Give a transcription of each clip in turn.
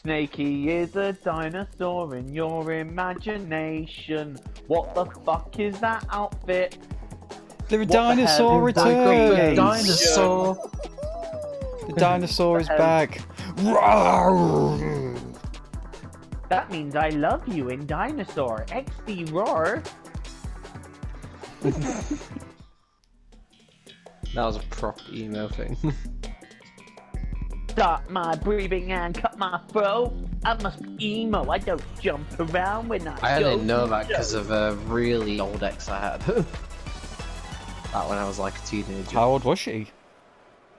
Snakey is a dinosaur in your imagination. What the fuck is that outfit? The dinosaur returns! Dinosaur! The dinosaur is back! That means I love you in dinosaur. XD roar. That was a proper emo thing. Stop my breathing and cut my throat. I must be emo. I don't jump around when I didn't know that because of a really old ex I had. That when I was like a teenager. How old was she?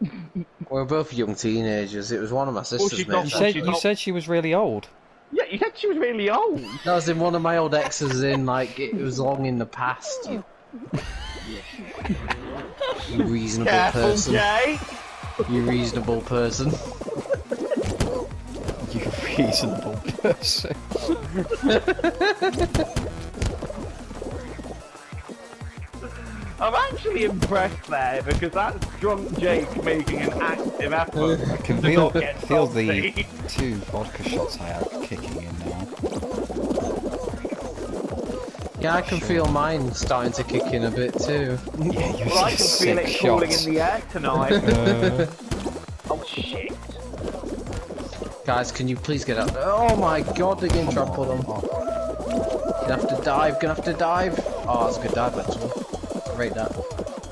We were both young teenagers. It was one of my sisters' mates. You said she was really old. Yeah, you said she was really old. That was in one of my old exes in, like, it was long in the past. You reasonable person. Jay. You reasonable person. You reasonable person. I'm actually impressed there because that's drunk Jake making an active effort. I can feel the 2 vodka shots I have kicking in now. Yeah, I can feel mine starting to kick in a bit too. Yeah, you're Well, I can feel it cooling in the air tonight. Oh shit. Guys, can you please get out? Oh my god, they're getting trampled on. Gonna have to dive, gonna have to dive. Oh, that's a good dive actually. Rate that.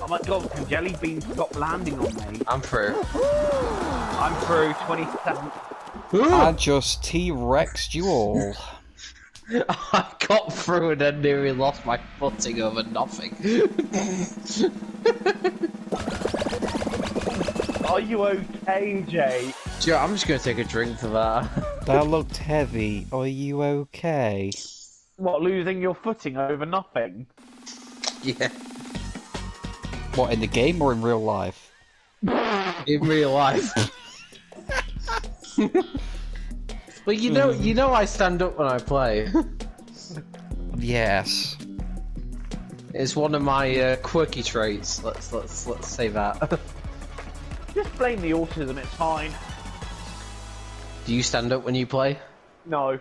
Oh my god, can Jelly Bean stop landing on me? I'm through. I'm through 27. I just T-Rex'd you all. I got through and then nearly lost my footing over nothing. Are you okay, Jay? Yeah, I'm just gonna take a drink for that. That looked heavy. Are you okay? What, losing your footing over nothing? Yeah. What, in the game or in real life? In real life. Well, you know I stand up when I play. Yes. It's one of my quirky traits. Let's say that. Just blame the autism, it's fine. Do you stand up when you play? No.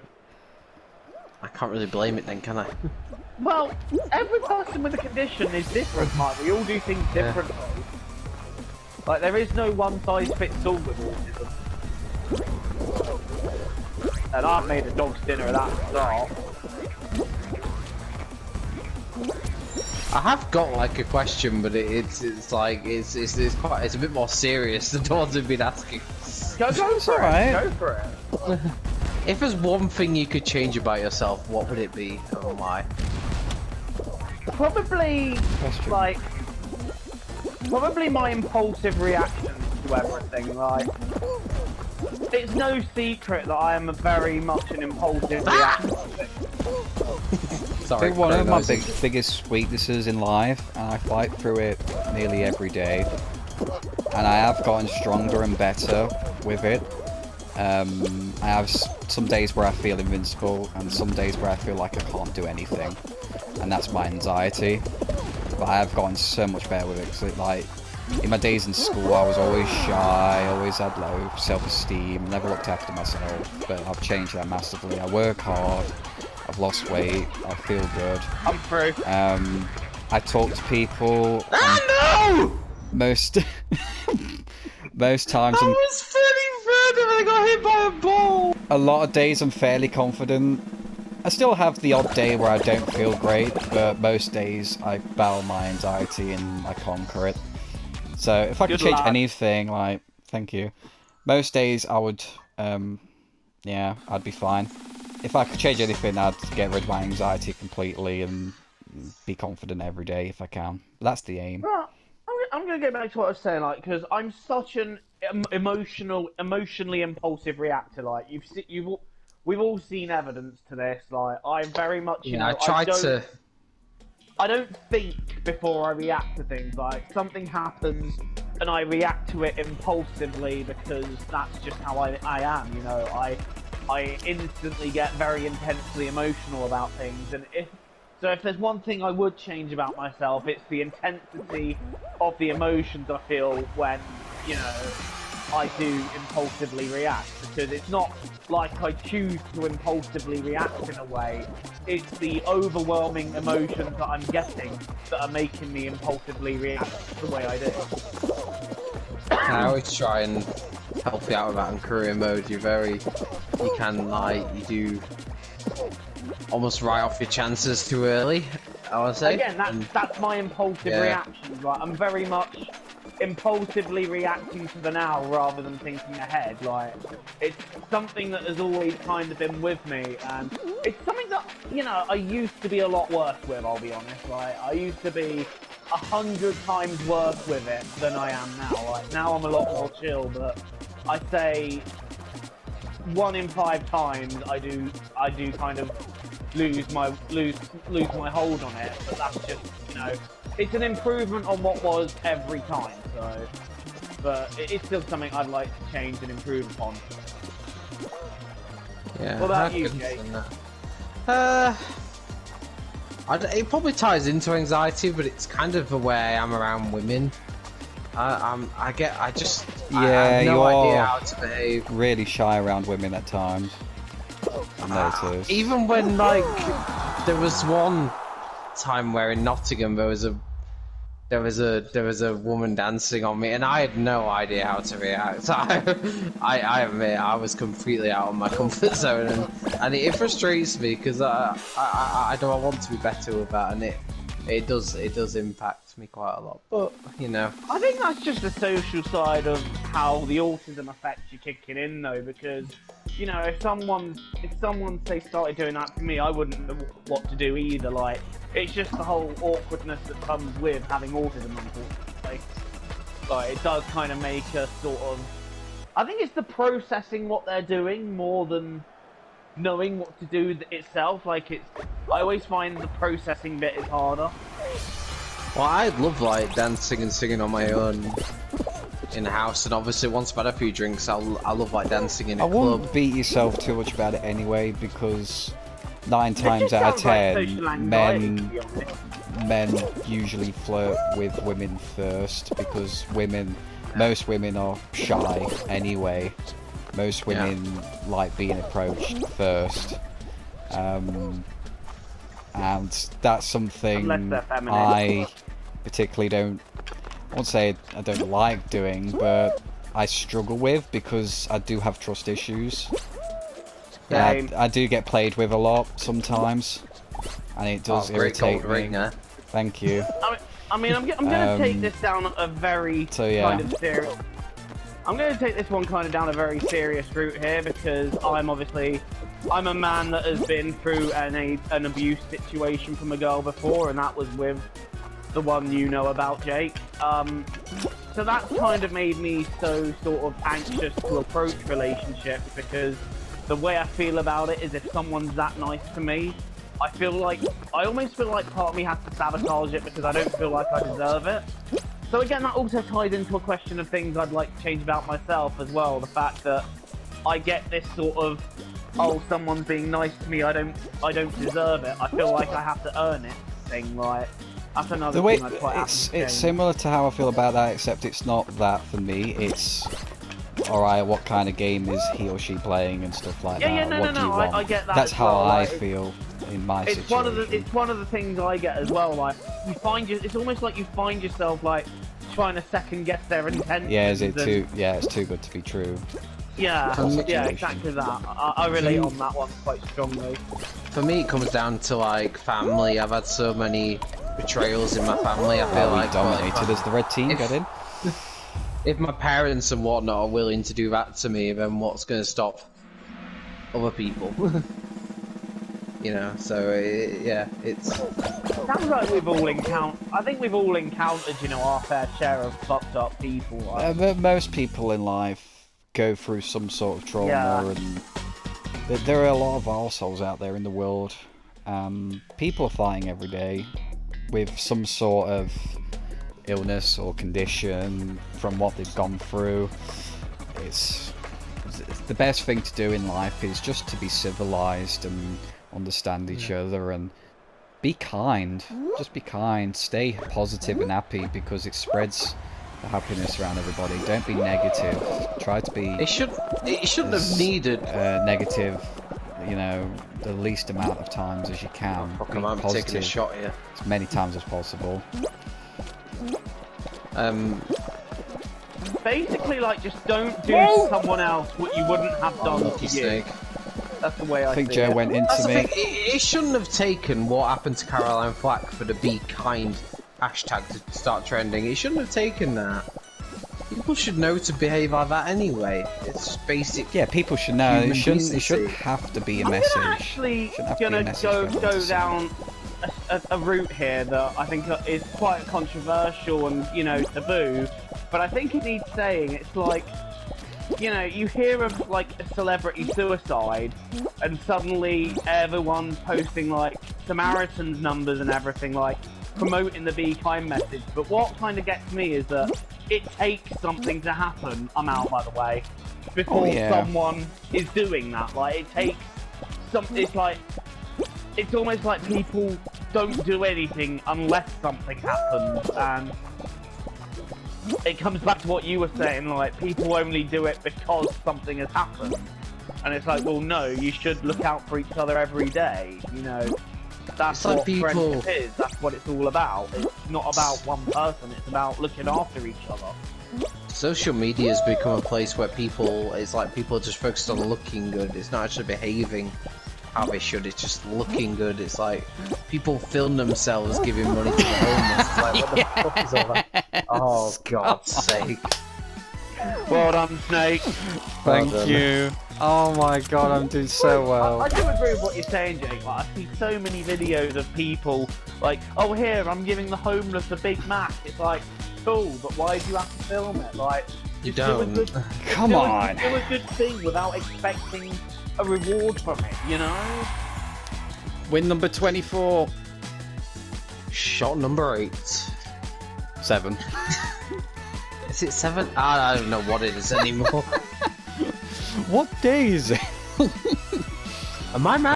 I can't really blame it then, can I? Well, every person with a condition is different, Mike. We all do things differently. Like, there is no one-size-fits-all with autism. And I've made a dog's dinner at that start. I have got like a question, but it's a bit more serious than the ones I've been asking. Go for it. Go for it. If there's one thing you could change about yourself, what would it be, and why? Probably, probably my impulsive reactions to everything. Like, it's no secret that I am very much an impulsive reactor. I think one of my biggest weaknesses in life, and I fight through it nearly every day, and I have gotten stronger and better with it. I have some days where I feel invincible, and some days where I feel like I can't do anything, and that's my anxiety. But I have gotten so much better with it, because like, in my days in school I was always shy, always had low self-esteem, never looked after myself, but I've changed that massively. I work hard, I've lost weight, I feel good. I'm through. I talk to people. No! Most times I was feeling bad and I got hit by a ball! a lot of days I'm fairly confident. I still have the odd day where I don't feel great, but most days I battle my anxiety and I conquer it. So if I could change anything, like, thank you. Most days I would, yeah, I'd be fine. If I could change anything, I'd get rid of my anxiety completely and be confident every day if I can. That's the aim. Well, I'm going to go back to what I was saying, like, because I'm such an emotionally impulsive reactor. Like, we've all seen evidence to this. Like, I'm very much, you know, I don't think before I react to things. Like, something happens and I react to it impulsively because that's just how I am. You know, I instantly get very intensely emotional about things, and if there's one thing I would change about myself, it's the intensity of the emotions I feel when, you know, I do impulsively react, because it's not like I choose to impulsively react in a way. It's the overwhelming emotions that I'm getting that are making me impulsively react the way I do. I always try and help you out with that in career mode. You do almost write off your chances too early, I would say. Again, that's my impulsive reaction. Like, I'm very much impulsively reacting to the now rather than thinking ahead. Like, it's something that has always kind of been with me, and it's something that, you know, I used to be a lot worse with, I'll be honest. Like, I used to be 100 times worse with it than I am now. Like, now I'm a lot more chill, but I'd say 1 in 5 times I do kind of lose my hold on it, but that's just, you know, it's an improvement on what was every time, so, but it's still something I'd like to change and improve upon. Yeah. What about you, Jake? It probably ties into anxiety, but it's kind of the way I am around women. I have no idea how to behave. Really shy around women at times. I noticed. Even when, like, there was one time where in Nottingham there was a woman dancing on me, and I had no idea how to react. I admit I was completely out of my comfort zone, and it frustrates me because I don't want to be better with that, and it does impact me quite a lot. But you know, I think that's just the social side of how the autism affects you kicking in, though, because, you know, if someone say started doing that to me, I wouldn't know what to do either. Like, it's just the whole awkwardness that comes with having autism, unfortunately. Like, it does kind of make us sort of, I think it's the processing what they're doing more than knowing what to do itself. Like, I always find the processing bit is harder. Well, I love, like, dancing and singing on my own in the house, and obviously once I've had a few drinks, I love, like, dancing in a club. I wouldn't beat yourself too much about it anyway, because 9 times out of 10, men usually flirt with women first, because most women are shy anyway. Most women like being approached first. And that's something I particularly don't, I won't say I don't like doing, but I struggle with, because I do have trust issues. I do get played with a lot sometimes, and it does irritate me. Thank you. I mean, I'm going to take this down a very kind of serious. I'm going to take this one kind of down a very serious route here, because I'm a man that has been through an abuse situation from a girl before, and that was with the one you know about, Jake. So that's kind of made me so sort of anxious to approach relationships, because the way I feel about it is if someone's that nice to me, I almost feel like part of me has to sabotage it because I don't feel like I deserve it. So again, that also ties into a question of things I'd like to change about myself as well. The fact that I get this sort of, oh, someone's being nice to me, I don't deserve it, I feel like I have to earn it thing. Like, that's another thing I'd quite happy to change. It's similar to how I feel about that, except it's not that for me. It's, alright, what kind of game is he or she playing and stuff like that. I get that. That's as how well. I like, feel in my it's situation. It's one of the things I get as well. Like, it's almost like you find yourself like trying to second guess their intentions. Yeah, it's too good to be true. Yeah, exactly that. I relate on that one quite strongly. For me, it comes down to, like, family. I've had so many betrayals in my family. I feel like dominated as the red team. Get in. If my parents and whatnot are willing to do that to me, then what's going to stop other people? You know, so it's. Sounds like we've all encountered. I think we've all encountered, you know, our fair share of fucked up people. Like. Most people in life go through some sort of trauma, and there are a lot of arseholes out there in the world. People are fighting every day with some sort of illness or condition from what they've gone through. It's the best thing to do in life is just to be civilized and understand each other and be kind. Just be kind, stay positive and happy, because it spreads the happiness around everybody. Don't be negative. Try to be. It shouldn't have needed negative. You know, the least amount of times as you can. Fuck, I'm taking a shot here. As many times as possible. Basically, like, just don't do to someone else what you wouldn't have done to you. Snake. That's the way I think see Joe it. went into me. It shouldn't have taken what happened to Caroline Flack for the Be Kind hashtag to start trending. It shouldn't have taken that. People should know to behave like that anyway. It's just basic. Yeah, people should know. It shouldn't have to be a message. I'm actually gonna go down a route here that I think is quite controversial and, you know, taboo. But I think it needs saying. It's like, you know, you hear of like a celebrity suicide, and suddenly everyone's posting like Samaritan's numbers and everything, like promoting the Be Kind message. But what kind of gets me is that it takes something to happen. I'm out, by the way, before someone is doing that. Like, it takes something. It's like, it's almost like people don't do anything unless something happens, and it comes back to what you were saying, like, people only do it because something has happened. And it's like, well, no, you should look out for each other every day, you know. That's what friendship is, that's what it's all about. It's not about one person, it's about looking after each other. Social media has become a place where it's like people are just focused on looking good. It's not actually behaving how they should, it's just looking good. It's like people film themselves giving money to the homeless. It's like, what the fuck is all that? Oh, God's sake. Well done, Snake. Thank you. Oh my God, I'm doing so well. I do agree with what you're saying, Jake. Like, I see so many videos of people like, oh, here, I'm giving the homeless a Big Mac. It's like, cool, but why do you have to film it? Like, you don't. Come on. Do a good thing without expecting a reward from it, you know? Win number 24. Shot number 8. 7. Is it 7? I don't know what it is anymore. What day is it? Am I mad?